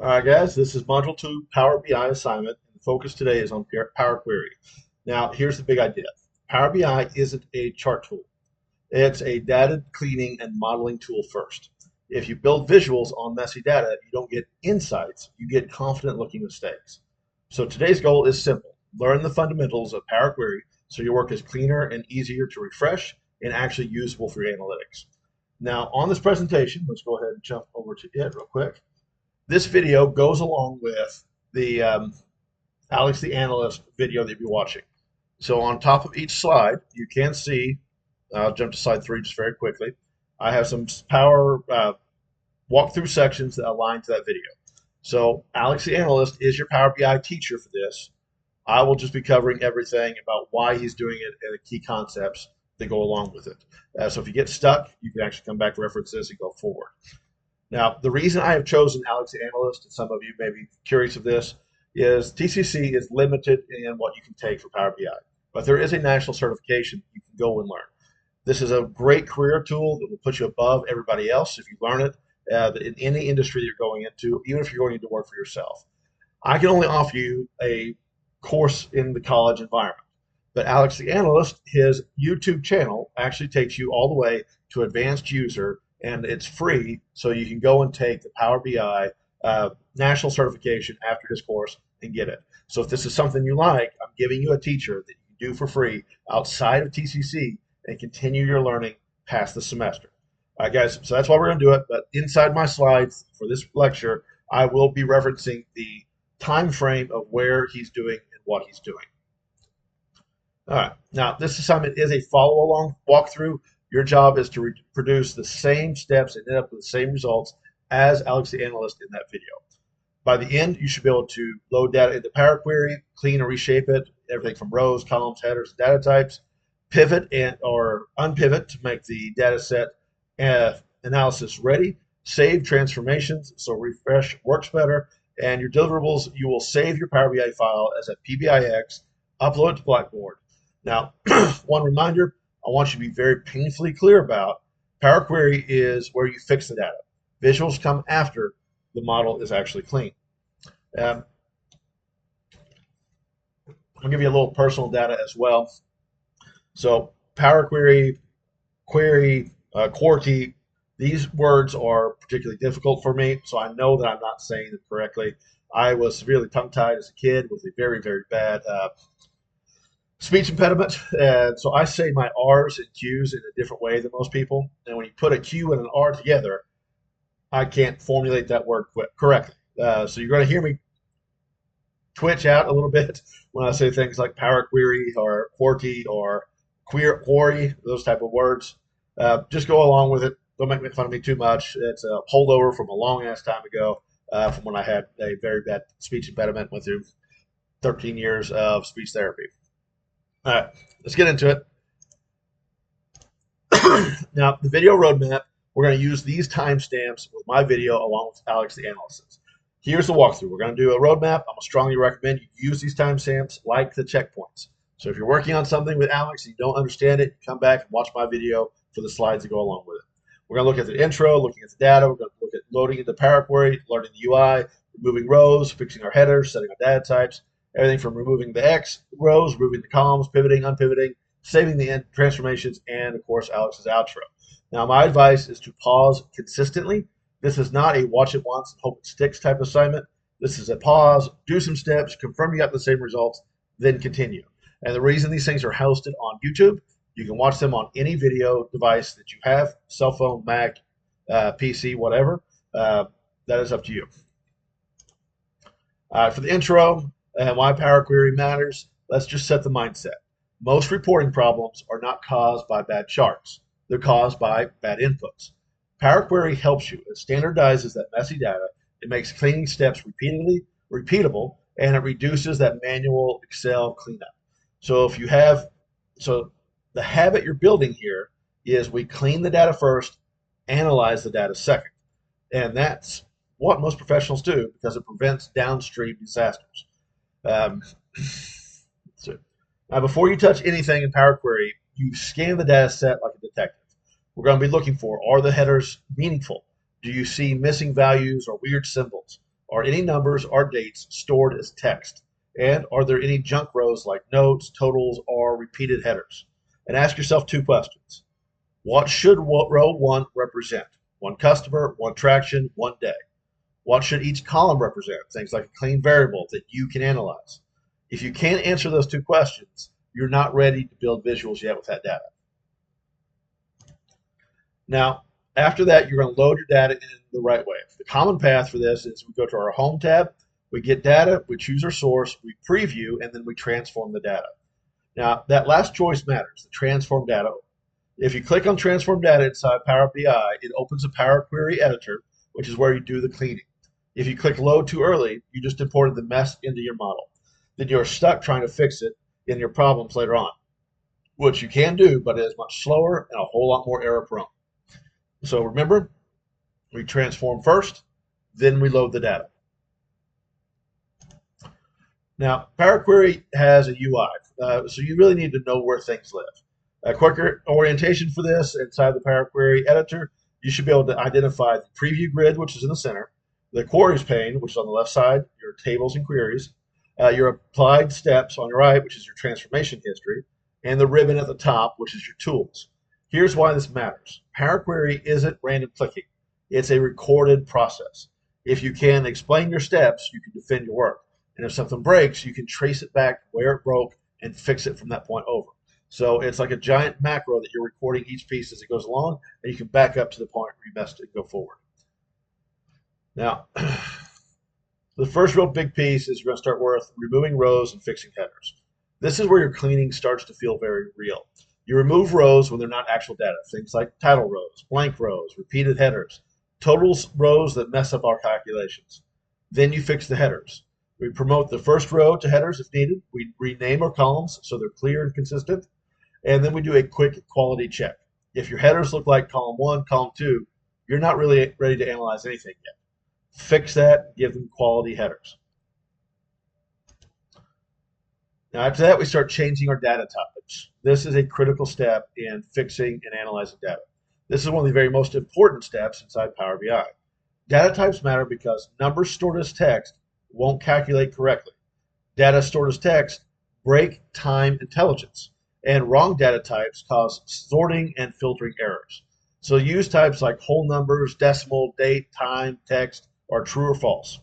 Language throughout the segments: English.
All right, guys, this is Module 2 Power BI assignment. The focus today is on Power Query. Now, here's the big idea. Power BI isn't a chart tool. It's a data cleaning and modeling tool first. If you build visuals on messy data, you don't get insights, you get confident-looking mistakes. So today's goal is simple. Learn the fundamentals of Power Query so your work is cleaner and easier to refresh and actually usable for your analytics. Now, on this presentation, let's go ahead and jump over to it real quick. This video goes along with the Alex the Analyst video that you'll be watching. So on top of each slide, you can see, I'll jump to slide 3 just very quickly. I have some power walkthrough sections that align to that video. So Alex the Analyst is your Power BI teacher for this. I will just be covering everything about why he's doing it and the key concepts that go along with it. So if you get stuck, you can actually come back, reference this, and go forward. Now, the reason I have chosen Alex the Analyst, and some of you may be curious of this, is TCC is limited in what you can take for Power BI. But there is a national certification you can go and learn. This is a great career tool that will put you above everybody else if you learn it in any industry you're going into, even if you're going into work for yourself. I can only offer you a course in the college environment. But Alex the Analyst, his YouTube channel actually takes you all the way to advanced user, and it's free, so you can go and take the Power BI national certification after his course and get it. So if this is something you like, I'm giving you a teacher that you can do for free outside of TCC and continue your learning past the semester. All right, guys, so that's why we're going to do it. But inside my slides for this lecture, I will be referencing the time frame of where he's doing and what he's doing. All right, now this assignment is a follow-along walkthrough. Your job is to reproduce the same steps and end up with the same results as Alex the Analyst in that video. By the end, you should be able to load data into Power Query, clean and reshape it, everything from rows, columns, headers, and data types, pivot or unpivot to make the data set analysis ready, save transformations so refresh works better, and your deliverables, you will save your Power BI file as a PBIX, upload it to Blackboard. Now, one reminder, I want you to be very painfully clear about Power Query is where you fix the data. Visuals come after the model is actually clean. I'll give you a little personal data as well. So Power Query, query, quirky, these words are particularly difficult for me, so I know that I'm not saying them correctly. I was severely tongue-tied as a kid with a very, very bad speech impediment, and so I say my R's and Q's in a different way than most people. And when you put a Q and an R together, I can't formulate that word correctly. So you're going to hear me twitch out a little bit when I say things like Power Query or quirky or quarry, those type of words. Just go along with it. Don't make fun of me too much. It's a holdover from a long ass time ago, from when I had a very bad speech impediment, went through 13 years of speech therapy. All right, let's get into it. Now, the video roadmap, we're going to use these timestamps with my video along with Alex the Analyst. Here's the walkthrough. We're going to do a roadmap. I'm going to strongly recommend you use these timestamps like the checkpoints. So if you're working on something with Alex and you don't understand it, come back and watch my video for the slides that go along with it. We're going to look at the intro, looking at the data. We're going to look at loading into Power Query, learning the UI, removing rows, fixing our headers, setting our data types, everything from removing the X rows, removing the columns, pivoting, unpivoting, saving the transformations, and of course, Alex's outro. Now, my advice is to pause consistently. This is not a watch it once and hope it sticks type assignment. This is a pause, do some steps, confirm you got the same results, then continue. And the reason these things are hosted on YouTube, you can watch them on any video device that you have, cell phone, Mac, PC, whatever. That is up to you. For the intro and why Power Query matters, let's just set the mindset. Most reporting problems are not caused by bad charts. They're caused by bad inputs. Power Query helps you. It standardizes that messy data. It makes cleaning steps repeatable, and it reduces that manual Excel cleanup. So if you have, the habit you're building here is we clean the data first, analyze the data second. And that's what most professionals do because it prevents downstream disasters. Now, before you touch anything in Power Query, you scan the data set like a detective. We're going to be looking for, are the headers meaningful? Do you see missing values or weird symbols? Are any numbers or dates stored as text? And are there any junk rows like notes, totals, or repeated headers? And ask yourself two questions. What should row one represent? One customer, one transaction, one day. What should each column represent? Things like a clean variable that you can analyze. If you can't answer those two questions, you're not ready to build visuals yet with that data. Now, after that, you're going to load your data in the right way. The common path for this is we go to our Home tab, we get data, we choose our source, we preview, and then we transform the data. Now, that last choice matters, the transform data. If you click on transform data inside Power BI, it opens a Power Query editor, which is where you do the cleaning. If you click load too early, you just imported the mess into your model. Then you're stuck trying to fix it in your problems later on, which you can do, but it is much slower and a whole lot more error prone. So remember, we transform first, then we load the data. Now, Power Query has a UI, so you really need to know where things live. A quicker orientation for this inside the Power Query editor, you should be able to identify the preview grid, which is in the center, the queries pane, which is on the left side, your tables and queries, your applied steps on your right, which is your transformation history, and the ribbon at the top, which is your tools. Here's why this matters. Power Query isn't random clicking. It's a recorded process. If you can explain your steps, you can defend your work. And if something breaks, you can trace it back where it broke and fix it from that point over. So it's like a giant macro that you're recording each piece as it goes along, and you can back up to the point where you messed it and go forward. Now, the first real big piece is you're going to start with removing rows and fixing headers. This is where your cleaning starts to feel very real. You remove rows when they're not actual data, things like title rows, blank rows, repeated headers, totals rows that mess up our calculations. Then you fix the headers. We promote the first row to headers if needed. We rename our columns so they're clear and consistent. And then we do a quick quality check. If your headers look like column 1, column 2, you're not really ready to analyze anything yet. Fix that, give them quality headers. Now after that, we start changing our data types. This is a critical step in fixing and analyzing data. This is one of the very most important steps inside Power BI. Data types matter because numbers stored as text won't calculate correctly. Data stored as text break time intelligence, and wrong data types cause sorting and filtering errors. So use types like whole numbers, decimal, date, time, text, or true or false.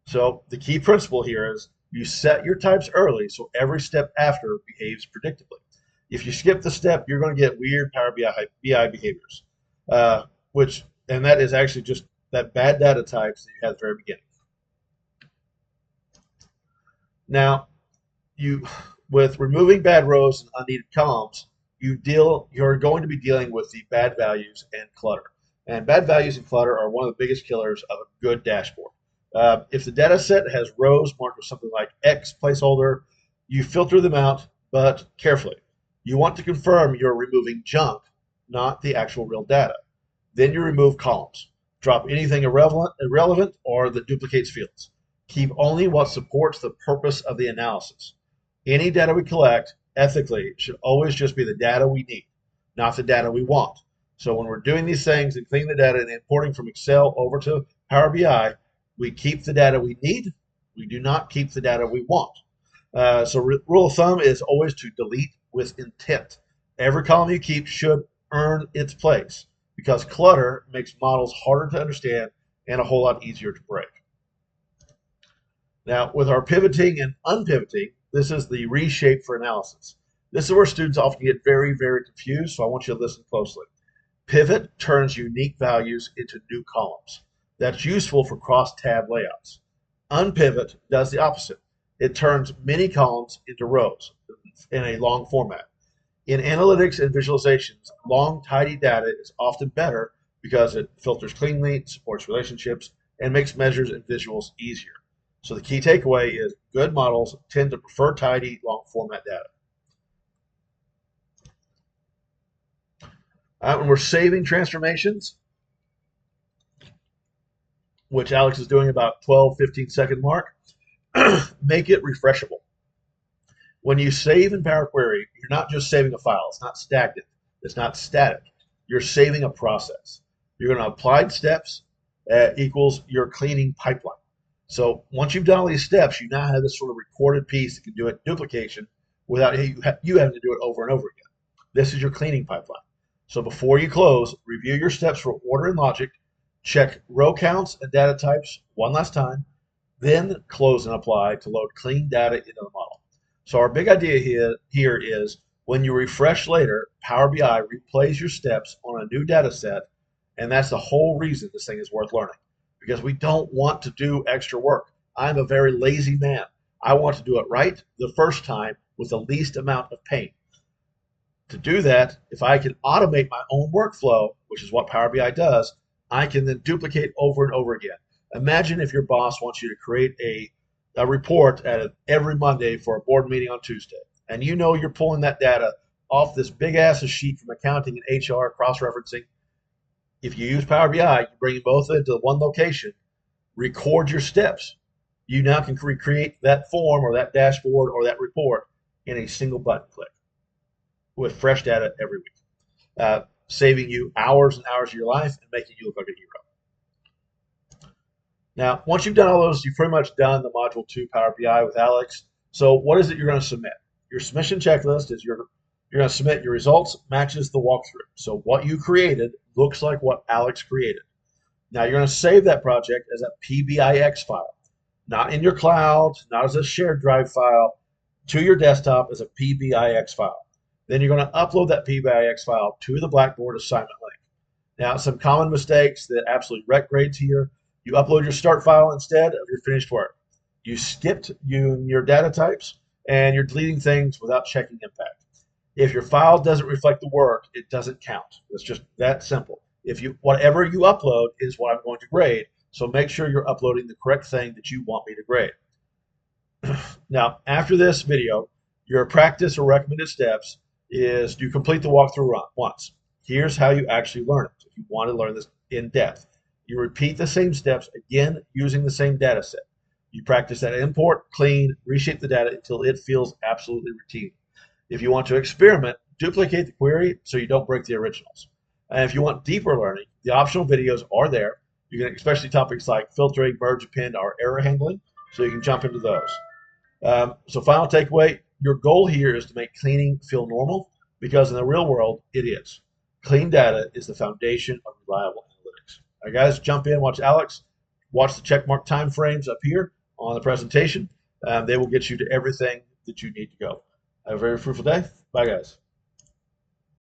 So the key principle here is you set your types early so every step after behaves predictably. If you skip the step, you're going to get weird Power BI behaviors, and that is actually just that bad data types that you had at the very beginning. Now, with removing bad rows and unneeded columns, you're going to be dealing with the bad values and clutter. And bad values and clutter are one of the biggest killers of a good dashboard. If the data set has rows marked with something like X placeholder, you filter them out, but carefully. You want to confirm you're removing junk, not the actual real data. Then you remove columns. Drop anything irrelevant or that duplicates fields. Keep only what supports the purpose of the analysis. Any data we collect, ethically, should always just be the data we need, not the data we want. So when we're doing these things and cleaning the data and importing from Excel over to Power BI, we keep the data we need. We do not keep the data we want. So rule of thumb is always to delete with intent. Every column you keep should earn its place because clutter makes models harder to understand and a whole lot easier to break. Now, with our pivoting and unpivoting, this is the reshape for analysis. This is where students often get very, very confused, so I want you to listen closely. Pivot turns unique values into new columns. That's useful for cross-tab layouts. Unpivot does the opposite. It turns many columns into rows in a long format. In analytics and visualizations, long, tidy data is often better because it filters cleanly, supports relationships, and makes measures and visuals easier. So the key takeaway is good models tend to prefer tidy, long format data. When we're saving transformations, which Alex is doing about 12, 15-second mark, make it refreshable. When you save in Power Query, you're not just saving a file. It's not stagnant. It's not static. You're saving a process. You're going to applied steps equals your cleaning pipeline. So once you've done all these steps, you now have this sort of recorded piece that can do it duplication without you having to do it over and over again. This is your cleaning pipeline. So before you close, review your steps for order and logic, check row counts and data types one last time, then close and apply to load clean data into the model. So our big idea here is when you refresh later, Power BI replays your steps on a new data set, and that's the whole reason this thing is worth learning, because we don't want to do extra work. I'm a very lazy man. I want to do it right the first time with the least amount of pain. To do that, if I can automate my own workflow, which is what Power BI does, I can then duplicate over and over again. Imagine if your boss wants you to create a report every Monday for a board meeting on Tuesday, and you know you're pulling that data off this big ass sheet from accounting and HR cross-referencing. If you use Power BI, you bring both into one location, record your steps. You now can recreate that form or that dashboard or that report in a single button click with fresh data every week, saving you hours and hours of your life and making you look like a hero. Now, once you've done all those, you've pretty much done the Module 2 Power BI with Alex. So what is it you're going to submit? Your submission checklist is you're going to submit your results matches the walkthrough. So what you created looks like what Alex created. Now you're going to save that project as a PBIX file, not in your cloud, not as a shared drive file, to your desktop as a PBIX file. Then you're going to upload that PBIX file to the Blackboard assignment link. Now, some common mistakes that absolutely wreck grades here. You upload your start file instead of your finished work. You skipped your data types, and you're deleting things without checking impact. If your file doesn't reflect the work, it doesn't count. It's just that simple. Whatever you upload is what I'm going to grade, so make sure you're uploading the correct thing that you want me to grade. Now, after this video, your practice or recommended steps is you complete the walkthrough run once. Here's how you actually learn it. If you want to learn this in depth, you repeat the same steps again using the same data set. You practice that import, clean, reshape the data until it feels absolutely routine. If you want to experiment, duplicate the query so you don't break the originals. And if you want deeper learning, the optional videos are there. You can, especially topics like filtering, merge, append, or error handling, so you can jump into those. So final takeaway, your goal here is to make cleaning feel normal, because in the real world, it is. Clean data is the foundation of reliable analytics. All right, guys, jump in, watch Alex, watch the checkmark time frames up here on the presentation. They will get you to everything that you need to go. Have a very fruitful day. Bye, guys.